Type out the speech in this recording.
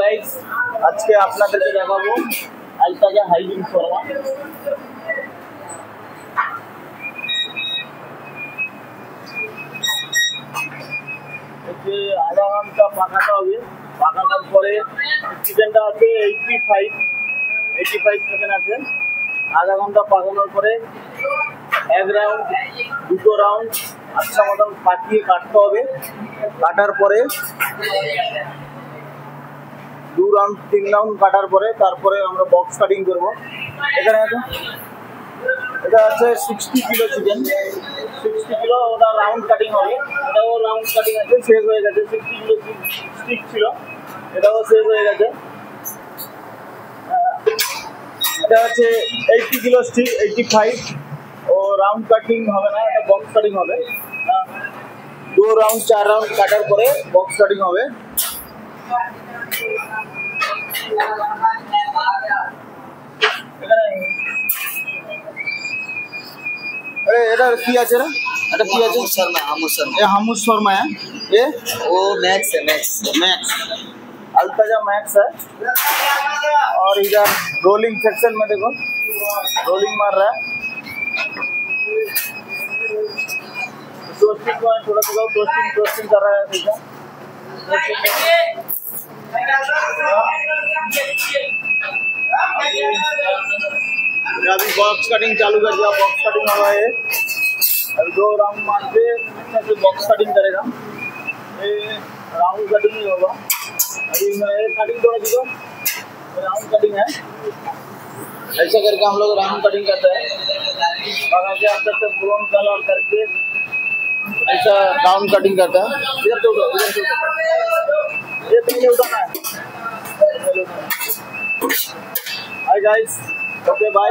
Guys, আজকে আপনাদেরকে দেখাবো আলতাজা হাইজিন শর্মা। আধা ঘন্টা পাকাতে হবে। পাকানোর পরে চিকেনটা আছে 85 চিকেন আছে। আধা ঘন্টা পাকানোর পরে এক রাউন্ড দুটো রাউন্ড আচ্ছা মতন পাকিয়ে কাটতে হবে। কাটার পরে 2 রাউন্ড 3 রাউন্ড কাটার পরে তারপরে আমরা বক্স কাটিং করবো। এখানে আছে এটা আছে 60 কিলো চিকেন, 60 কিলো ওটা রাউন্ড কাটিং হবে। এটাও রাউন্ড কাটিং আছে, শেষ হয়ে গেছে। 60 কিলো স্টিক ছিল, এটাও শেষ হয়ে গেছে। এটা হচ্ছে 80 কিলো স্টিক, 85। ও রাউন্ড কাটিং হবে না, এটা বক্স কাটিং হবে। 2 রাউন্ড 4 রাউন্ড কাটার পরে বক্স কাটিং হবে। अरे इधर किया चला, अरे किया चला शर्मा, हामुस शर्मा है ये, वो मैक्स है, मैक्स अल्ताजा मैक्स है। और इधर रोलिंग सेक्शन में देखो रोलिंग मार रहा है। टोस्टिंग को थोड़ा थोड़ा टोस्टिंग कर रहा है। देखो अभी बॉक्स कटिंग चालू कर दिया, बॉक्स कटिंग हुआ है। अभी 2 राउंड मार के से बॉक्स कटिंग करेगा। ये राउंड कटिंग ही होगा। अभी मैं कटिंग थोड़ा दिखो, राउंड कटिंग है। ऐसा करके हम लोग राउंड कटिंग करते हैं। और आगे अंदर से ब्राउन कलर करके ऐसा राउंड कटिंग करता है। इधर से उठो, ये पीछे उठाना है। Hi guys, okay bye.